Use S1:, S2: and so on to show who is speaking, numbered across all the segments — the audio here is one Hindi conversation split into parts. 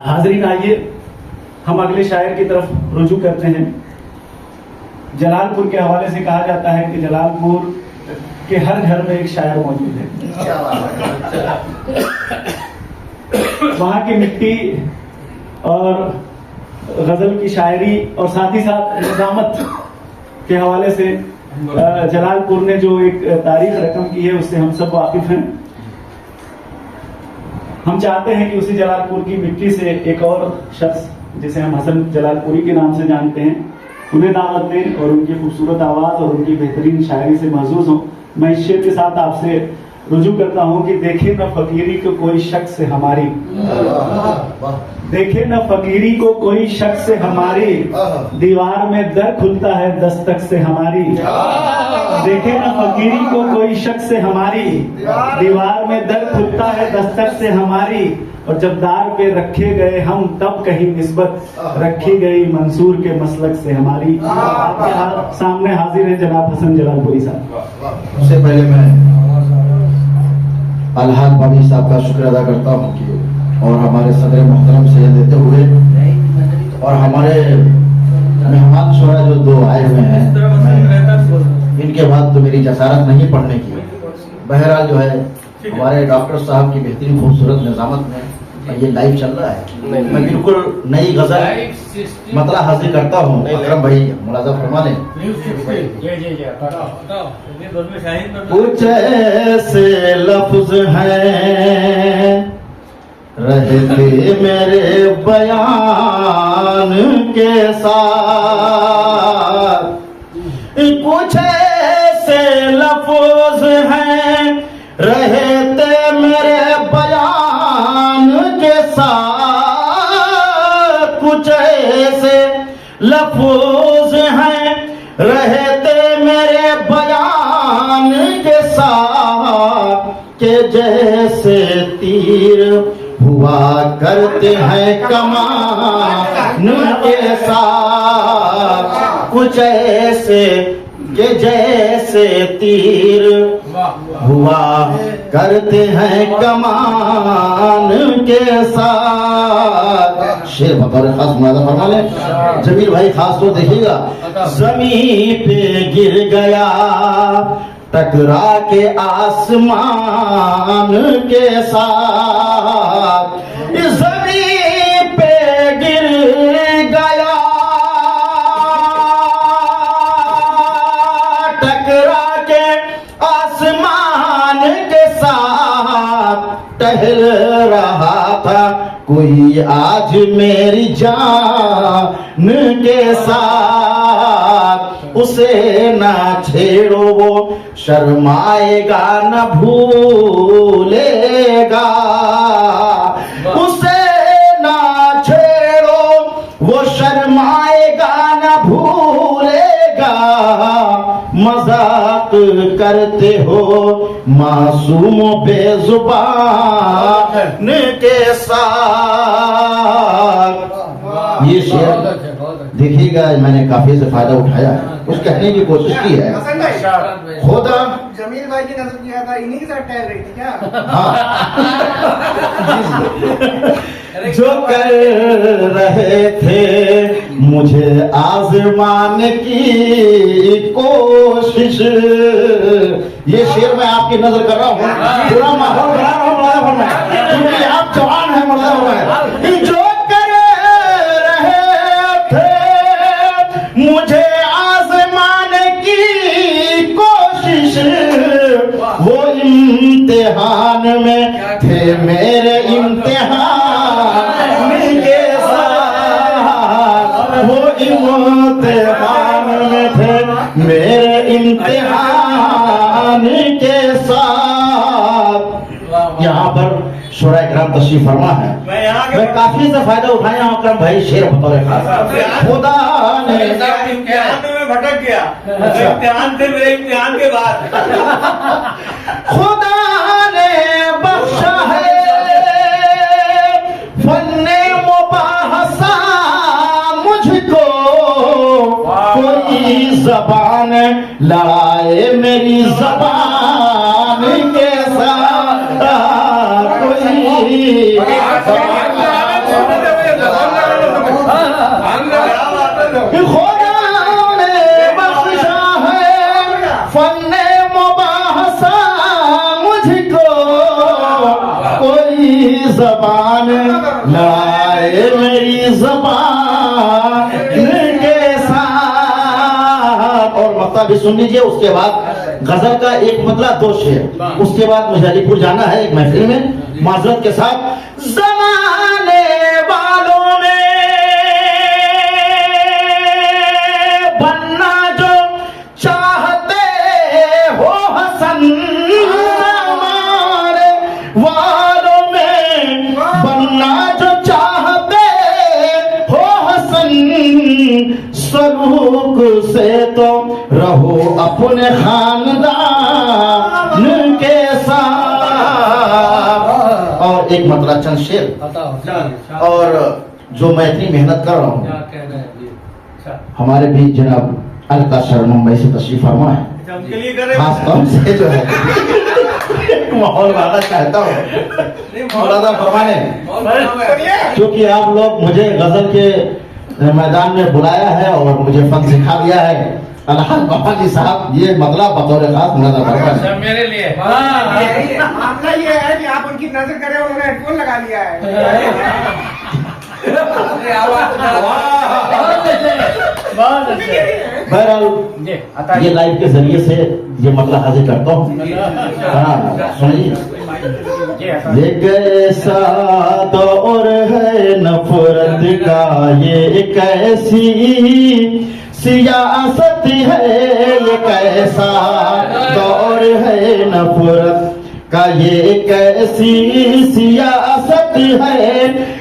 S1: हाजरीन, आइए हम अगले शायर की तरफ रुजू करते हैं। जलालपुर के हवाले से कहा जाता है कि जलालपुर के हर घर में एक शायर मौजूद है। वहाँ की मिट्टी और गजल की शायरी और साथ ही साथ निजामत के हवाले से जलालपुर ने जो एक तारीख रकम की है उससे हम सब वाकिफ हैं। हम चाहते हैं कि उसी जलालपुर की मिट्टी से एक और शख्स जिसे हम हसन जलालपुरी के नाम से जानते हैं उन्हें दावत दें और उनकी खूबसूरत आवाज़ और उनकी बेहतरीन शायरी से महजूज हों। मैं इस शेर के साथ आपसे रुजू करता हूँ कि देखे न फकीरी को कोई शख्स से हमारी, देखे न फकीरी को कोई शख्स से हमारी, दीवार में दर खुलता है दस्तक से हमारी। देखे न फकीरी को कोई शख्स से हमारी, दीवार में दर खुलता है दस्तक से हमारी। और जब दार पे रखे गए हम तब कहीं निस्बत रखी गई मंसूर के मसलक से हमारी। आपके सामने हाजिर है जनाब हसन जलालपुरी साहब।
S2: सबसे पहले मैं अलहाद बाबी साहब का शुक्र अदा करता हूँ कि और हमारे सदर मोहतरम से देते हुए और हमारे मेहमान शोरा जो दो आए हुए हैं, मैं इनके बाद तो मेरी जसारत नहीं पढ़ने की। बहरहाल जो है हमारे डॉक्टर साहब की बेहतरीन खूबसूरत निजामत में ये लाइव चल रहा है। मैं बिल्कुल नई गजल मतलब हाजिर करता हूँ। अकरम भाई मुलाजा फरमा लें। कुछ ऐसे लफ्ज हैं रहते मेरे बयान के साथ, कुछ ऐसे लफ्ज हैं रहते मेरे बयान के साथ, कुछ ऐसे लफ्ज हैं रहते मेरे बयान के साथ के जैसे तीर हुआ करते हैं कमान के साथ, कुछ ऐसे के जैसे तीर हुआ करते हैं कमान के साथ। शेर बतौर खास मुलाजा फरमा ले। जमील भाई खास तो देखिएगा। जमीन पे गिर गया टकरा के आसमान के साथ, जमीन पे गिर गया टकरा के आसमान के साथ, टहल रहा था कोई आज मेरी जान के साथ, उसे ना छेड़ो वो शर्माएगा न भूलेगा, उसे ना छेड़ो वो शर्माएगा न भूलेगा। मजाक करते हो मासूम बेजुबान के साथ। ये शेर देखिएगा, मैंने काफी से फायदा उठाया है, कुछ कहने की कोशिश की है। खुदा
S3: जमील भाई की नजर किया था, इन्हीं के साथ टहल रही थी क्या?
S2: हाँ। जो कर रहे थे मुझे आजमाने की कोशिश, ये शेर मैं आपकी नजर कर रहा हूँ, पूरा माहौल बना रहा हूँ क्योंकि आप जवान हैं। जो कर रहे थे मुझे आजमाने की कोशिश, वो इम्तिहान में थे मेरे इम्तिहान के साथ, वो इम्तिहान में थे मेरे इम्तिहान के साथ। यहाँ पर शोरा इकराम तशरीफ फरमा है। मैं काफी से फायदा उठाया हूँ। अकरम भाई शेर बतौर खास। खुदा ने
S4: इम्तिहान में भटक गया। इम्तिहान थे मेरे इम्तिहान के बाद।
S2: खुदा ने बख्शा है फन्ने मुबाहसा मुझको, कोई जबान लड़ाए मेरी जबान के साथ, कोई ज़बान के साथ। और मक्ता भी सुन लीजिए। उसके बाद गजल का एक मतलब 2 शेर, उसके बाद मुझे अलीपुर जाना है एक महफिल में माजरत के साथ। जमाने वालों में बनना जो चाहते हो हसन, हमारे वालों में बनना जो चाहते हो हसन, सलूक से तो रहो अपने खानदान के साथ। और एक मतलब चंद शेर, और जो मैं इतनी मेहनत कर रहा हूँ, हमारे बीच जनाब अलका शरण मुंबई से तशरीफ फरमा है,
S4: अच्छा, उनके लिए कर रहे
S2: खास तौर से जो है माहौल बनाना चाहता हूँ मौलाना फरमाने, क्योंकि आप लोग मुझे गजल के मैदान में बुलाया है और मुझे फन सिखा दिया है। अलहाज बहाली साहब, ये मतलब बतौर खास मौलाना फरमाने
S4: मेरे लिए
S3: मामला ये है कि आप उनकी नजर करें, उन्होंने हेडफोन लगा लिया है।
S2: बहरहाल ये लाइव के जरिए से ये मतलब हाजिर करता हूँ। हाँ सुनिए, ये कैसा दौर है नफरत का, ये कैसी सियासत है, ये कैसा दौर है नफरत का, ये कैसी सियासत है,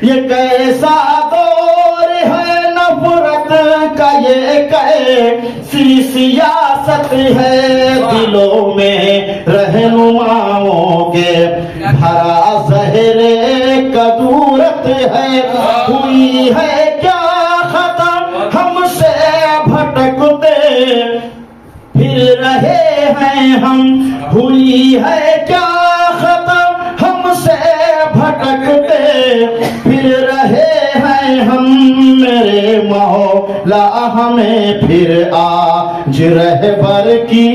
S2: ये कैसा दौर है नफरत का, ये कैसी सियासत है। दिलों में रहनुमाओं के भरा ज़हरे कदूरत है, हुई है क्या खत्म हमसे भटकते फिर रहे हैं हम, हुई है क्या खत्म हमसे भटकते फिर रहे हैं हम। मेरे मौला हमें फिर आज रहबर की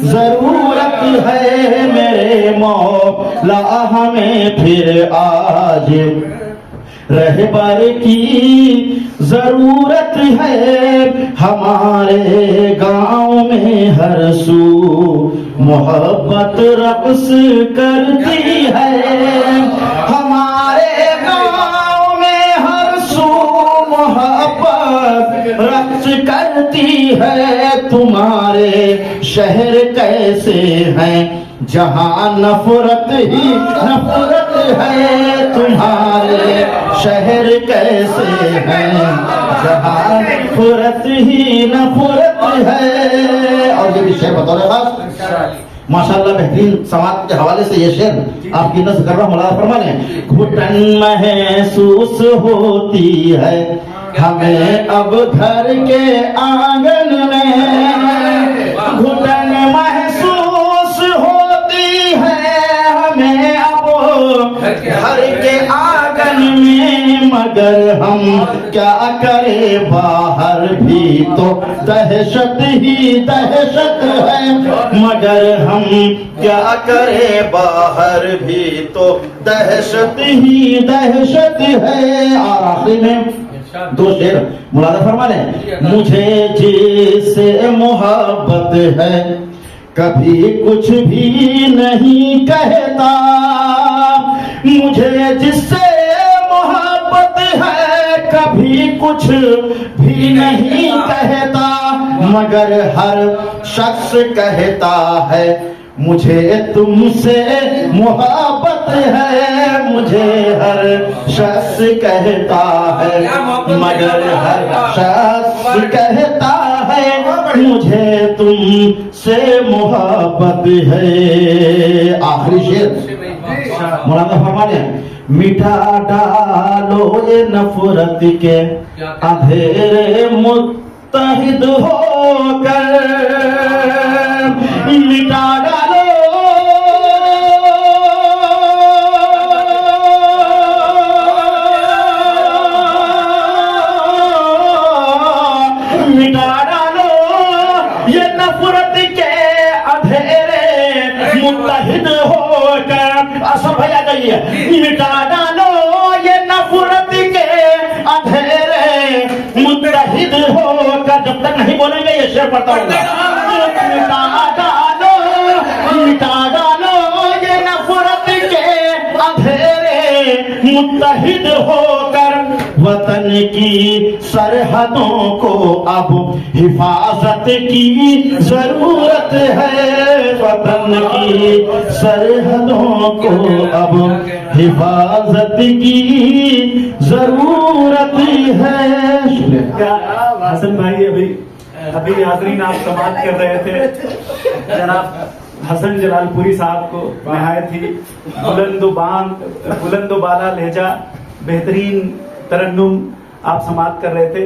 S2: जरूरत है, मेरे मौला हमें फिर आज रहबर की जरूरत है। हमारे गांव में हर सू मोहब्बत रक़्स करती है, हमारे गांव में हर सू मोहब्बत रक़्स करती है। तुम्हारे शहर कैसे हैं जहाँ नफरत ही नफरत है, तुम्हारे शहर कैसे हैं जहाँ नफरत ही नफरत है। और ये भी शेर बतौर खास माशाअल्लाह बेहतरीन समाज के हवाले से ये शेर आपकी नज़र कर रहा हूँ। मौलाना फरमाने, घुटन महसूस होती है हमें अब घर के आंगन में, घुटन महसूस होती है हमें अब घर के आंगन में, मगर हम क्या करें बाहर भी तो दहशत ही दहशत है, मगर हम क्या करें बाहर भी तो दहशत ही दहशत है। और आखिरी में 2 शेर मुलादा फरमाने, मुझे जिससे मोहब्बत है कभी कुछ भी नहीं कहता, मुझे जिससे मोहब्बत है कभी कुछ भी नहीं कहता, मगर हर शख्स कहता है मुझे तुमसे मोहब्बत है, मुझे हर शख्स कहता है, मगर हर शख्स कहता है मुझे तुमसे मोहब्बत है। आखिरी शेर मौलाना फरमाने, मिटा डालो ये नफरत के अंधेरे मुत्तहिद होकर, मिटा डालो मिटा डालो ये नफरत के अंधेरे मुत्तहिद होकर। असर भैया जाइए, मिटा डालो ये नफरत के अंधेरे बोलेंगे ये शेर पढ़ता हूँ मिटा डालो ये नफरत के अंधेरे मुत्तहिद होकर वतन की सरहदों को अब हिफाजत की जरूरत है वतन की सरहदों को अब हिफाजत की जरूरत है
S1: क्या हसन भाई अभी नाजरीन आप समाप्त कर रहे थे जनाब हसन जलालपुरी साहब को नहायत ही बुलंदो बाला लहजा बेहतरीन तरन्नुम आप समाप्त कर रहे थे।